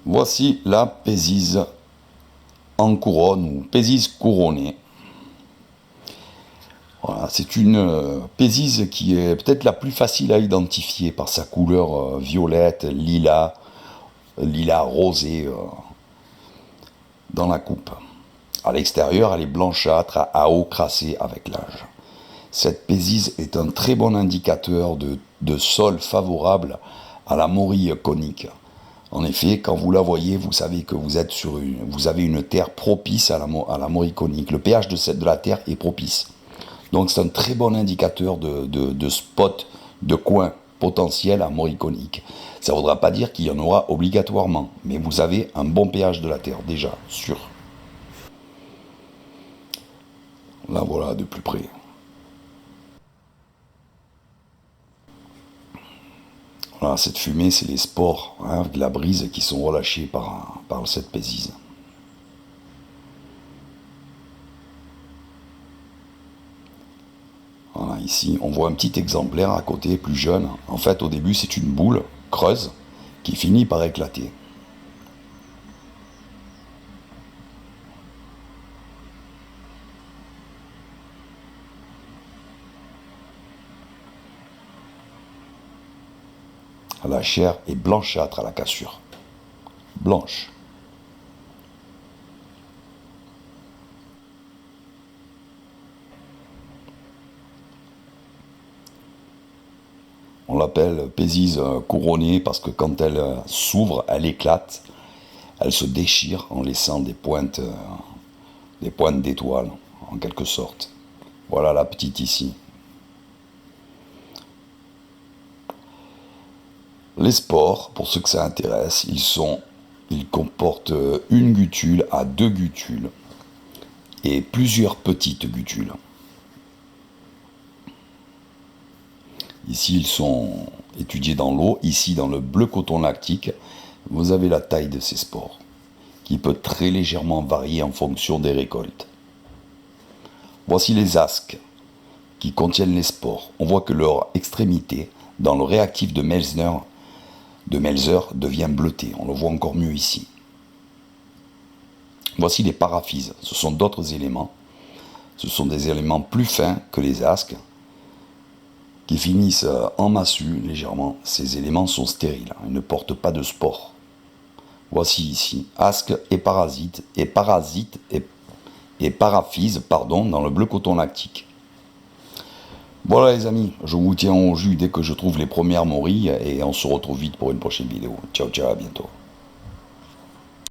Voici la Pésise en couronne ou Pésise couronnée. Voilà, c'est une Pésise qui est peut-être la plus facile à identifier par sa couleur violette, lilas rosé dans la coupe. À l'extérieur, elle est blanchâtre à haut crassé avec l'âge. Cette Pésise est un très bon indicateur de sol favorable à la morie conique. En effet, quand vous la voyez, vous savez que vous avez une terre propice à la morie conique. Le pH de la terre est propice. Donc c'est un très bon indicateur de spot, de coin potentiel à morie conique. Ça ne voudra pas dire qu'il y en aura obligatoirement, mais vous avez un bon pH de la terre, déjà, sûr. Là voilà, de plus près. Voilà, cette fumée, c'est les spores de la brise qui sont relâchés par cette Pésise. Voilà, ici, on voit un petit exemplaire à côté, plus jeune. En fait, au début, c'est une boule creuse qui finit par éclater. La chair est blanchâtre à la cassure. Blanche. On l'appelle Pésise couronnée parce que quand elle s'ouvre, elle éclate, elle se déchire en laissant des pointes d'étoiles, en quelque sorte. Voilà la petite ici. Les spores, pour ceux que ça intéresse, ils comportent une gutule à 2 gutules et plusieurs petites gutules. Ici, ils sont étudiés dans l'eau. Ici, dans le bleu coton lactique, vous avez la taille de ces spores, qui peut très légèrement varier en fonction des récoltes. Voici les asques qui contiennent les spores. On voit que leur extrémité, dans le réactif de Melzer, devient bleutée. On le voit encore mieux ici. Voici les paraphyses. Ce sont d'autres éléments. Ce sont des éléments plus fins que les asques, qui finissent en massue légèrement. Ces éléments sont stériles, ils ne portent pas de spores. Voici ici asque et paraphyse dans le bleu coton lactique. Voilà les amis, je vous tiens au jus dès que je trouve les premières morilles et on se retrouve vite pour une prochaine vidéo. Ciao ciao, à bientôt.